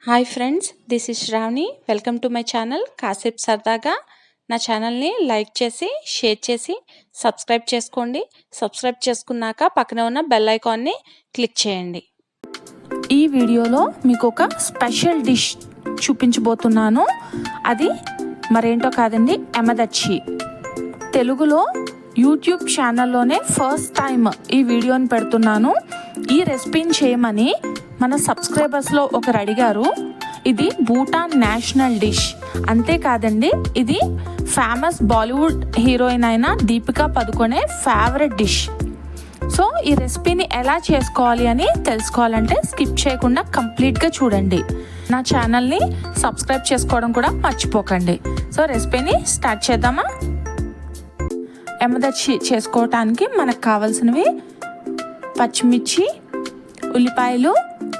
Hi friends, this is Sravani. Welcome to my channel కాసేపు సరదాగా. నా ఛానల్ని లైక్ చేసి షేర్ చేసి సబ్స్క్రైబ్ చేసుకోండి. సబ్స్క్రైబ్ చేసుకున్నాక పక్కన ఉన్న బెల్ ఐకాన్ని క్లిక్ చేయండి. ఈ వీడియోలో మీకు ఒక స్పెషల్ డిష్ చూపించబోతున్నాను. అది మరేంటో కాదండి, ఎమదచ్చి. తెలుగులో యూట్యూబ్ ఛానల్లోనే ఫస్ట్ టైం ఈ వీడియోని పెడుతున్నాను. ఈ రెసిపీని చేయమని మన సబ్స్క్రైబర్స్లో ఒకరు అడిగారు. ఇది భూటాన్ నేషనల్ డిష్. అంతేకాదండి, ఇది ఫేమస్ బాలీవుడ్ హీరోయిన్ అయిన Deepika Padukone favourite dish. So ఈ రెసిపీని ఎలా చేసుకోవాలి అని తెలుసుకోవాలంటే స్కిప్ చేయకుండా కంప్లీట్గా చూడండి. నా ఛానల్ని సబ్స్క్రైబ్ చేసుకోవడం కూడా మర్చిపోకండి. సో రెసిపీని స్టార్ట్ చేద్దామా? ఎమదచ్చి చేసుకోవటానికి మనకు కావాల్సినవి పచ్చిమిర్చి, ఉల్లిపాయలు,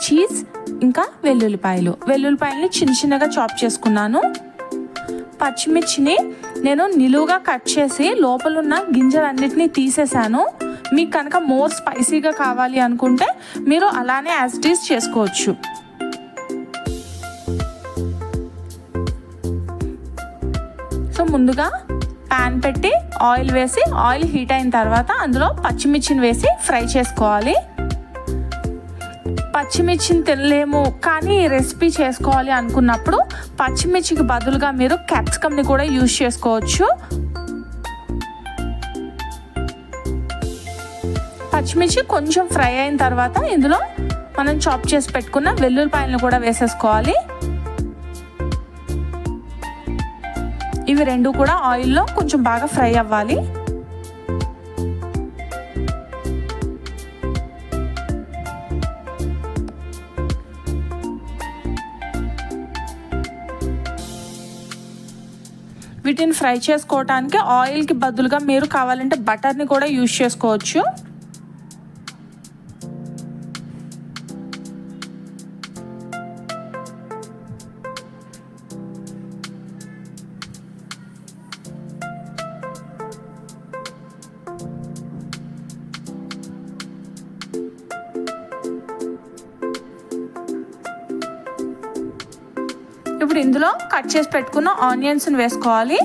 చీజ్, ఇంకా వెల్లుల్లిపాయలని చిన్న చిన్నగా చాప్ చేసుకున్నాను. పచ్చిమిర్చిని నేను నిలువుగా కట్ చేసి లోపల ఉన్న గింజలన్నిటినీ తీసేసాను. మీకు కనుక మోర్ స్పైసీగా కావాలి అనుకుంటే మీరు అలానే యాజ్ ఇట్ ఈజ్ చేసుకోవచ్చు. సో ముందుగా ప్యాన్ పెట్టి ఆయిల్ వేసి, ఆయిల్ హీట్ అయిన తర్వాత అందులో పచ్చిమిర్చిని వేసి ఫ్రై చేసుకోవాలి. పచ్చిమిర్చిని తినలేము కానీ ఈ రెసిపీ చేసుకోవాలి అనుకున్నప్పుడు పచ్చిమిర్చికి బదులుగా మీరు క్యాప్సికమ్ని కూడా యూజ్ చేసుకోవచ్చు. పచ్చిమిర్చి కొంచెం ఫ్రై అయిన తర్వాత ఇందులో మనం చాప్ చేసి పెట్టుకున్న వెల్లుల్లిపాయలను కూడా వేసేసుకోవాలి. ఇవి రెండు కూడా ఆయిల్లో కొంచెం బాగా ఫ్రై అవ్వాలి. వీటిని ఫ్రై చేసుకోవటానికి ఆయిల్కి బదులుగా మీరు కావాలంటే బటర్ని కూడా యూజ్ చేసుకోవచ్చు. ఇప్పుడు ఇందులో కట్ చేసి పెట్టుకున్న ఆనియన్స్ని వేసుకోవాలి.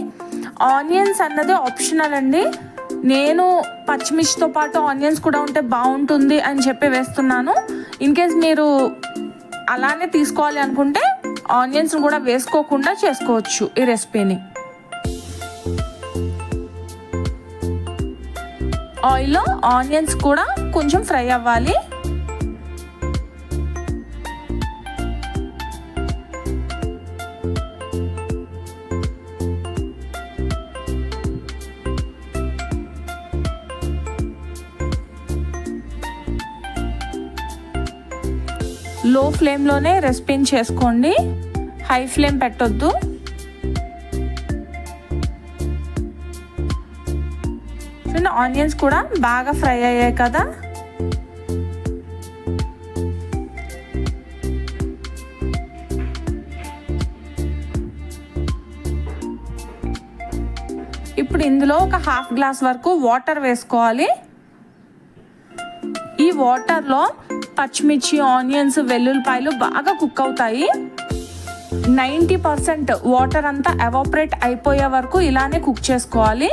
ఆనియన్స్ అన్నది ఆప్షనల్ అండి. నేను పచ్చిమిర్చితో పాటు ఆనియన్స్ కూడా ఉంటే బాగుంటుంది అని చెప్పి వేస్తున్నాను. ఇన్ కేస్ మీరు అలానే తీసుకోవాలి అనుకుంటే ఆనియన్స్ని కూడా వేసుకోకుండా చేసుకోవచ్చు ఈ రెసిపీని. ఆయిల్లో ఆనియన్స్ కూడా కొంచెం ఫ్రై అవ్వాలి. లో ఫ్లేమ్లోనే రెసిపీని చేసుకోండి, హై ఫ్లేమ్ పెట్టొద్దు. చూడండి, ఆనియన్స్ కూడా బాగా ఫ్రై అయ్యాయి కదా. ఇప్పుడు ఇందులో ఒక హాఫ్ గ్లాస్ వరకు వాటర్ వేసుకోవాలి. ఈ వాటర్లో పచ్చిమిర్చి, ఆనియన్స్, వెల్లుల్లిపాయలు బాగా కుక్ అవుతాయి. 90% వాటర్ అంతా ఎవాపరేట్ అయిపోయే వరకు ఇలానే కుక్ చేసుకోవాలి.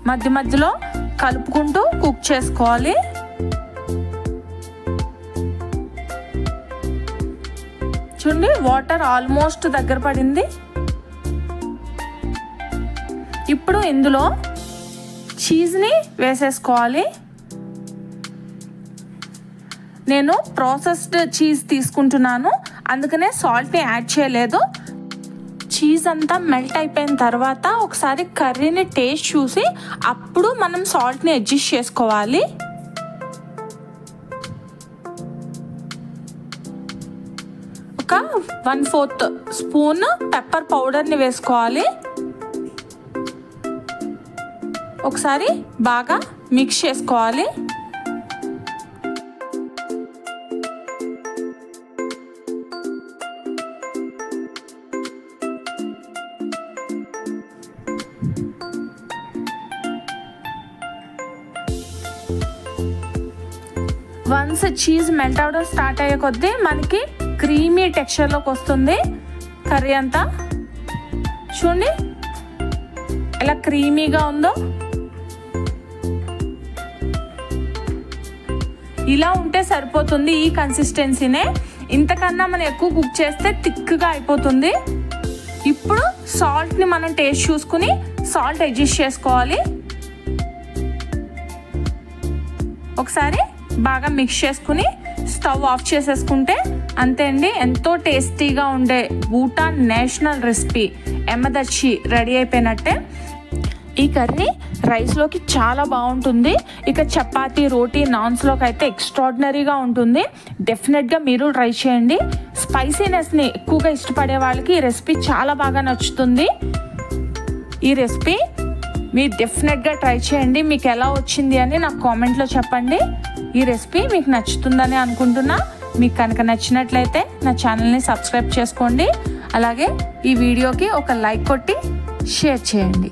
మధ్య మధ్యలో కలుపుకుంటూ కుక్ చేసుకోవాలి. చూడండి, వాటర్ ఆల్మోస్ట్ దగ్గర పడింది. ఇప్పుడు ఇందులో చీజ్ని వేసేసుకోవాలి. నేను ప్రాసెస్డ్ చీజ్ తీసుకుంటున్నాను, అందుకనే సాల్ట్ని యాడ్ చేయలేదు. చీజ్ అంతా మెల్ట్ అయిపోయిన తర్వాత ఒకసారి కర్రీని టేస్ట్ చూసి అప్పుడు మనం సాల్ట్ని అడ్జస్ట్ చేసుకోవాలి. ఒక 1/4 స్పూన్ పెప్పర్ పౌడర్ని వేసుకోవాలి. ఒకసారి బాగా మిక్స్ చేసుకోవాలి. వన్స్ చీజ్ మెల్ట్ అవడం స్టార్ట్ అయ్యే కొద్దీ మనకి క్రీమీ టెక్స్చర్లోకి వస్తుంది కర్రీ అంతా. చూడండి ఎలా క్రీమీగా ఉందో. ఇలా ఉంటే సరిపోతుంది, ఈ కన్సిస్టెన్సీనే. ఇంతకన్నా మనం ఎక్కువ కుక్ చేస్తే థిక్గా అయిపోతుంది. ఇప్పుడు సాల్ట్ని మనం టేస్ట్ చూసుకుని సాల్ట్ అడ్జస్ట్ చేసుకోవాలి. ఒకసారి బాగా మిక్స్ చేసుకుని స్టవ్ ఆఫ్ చేసేసుకుంటే అంతే అండి. ఎంతో టేస్టీగా ఉండే భూటాన్ నేషనల్ రెసిపీ ఎమదర్చి రెడీ అయిపోయినట్టే. ఈ కర్రీ రైస్లోకి చాలా బాగుంటుంది. ఇక చపాతీ, రోటీ, నాన్స్లోకి అయితే ఎక్స్ట్రాడినరీగా ఉంటుంది. డెఫినెట్గా మీరు ట్రై చేయండి. స్పైసీనెస్ని ఎక్కువగా ఇష్టపడే వాళ్ళకి ఈ రెసిపీ చాలా బాగా నచ్చుతుంది. ఈ రెసిపీ మీరు డెఫినెట్గా ట్రై చేయండి. మీకు ఎలా వచ్చింది అని నాకు కామెంట్లో చెప్పండి. ఈ రెసిపీ మీకు నచ్చుతుందని అనుకుంటున్నా. మీకు కనుక నచ్చినట్లయితే నా ఛానల్ని సబ్స్క్రైబ్ చేసుకోండి. అలాగే ఈ వీడియోకి ఒక లైక్ కొట్టి షేర్ చేయండి.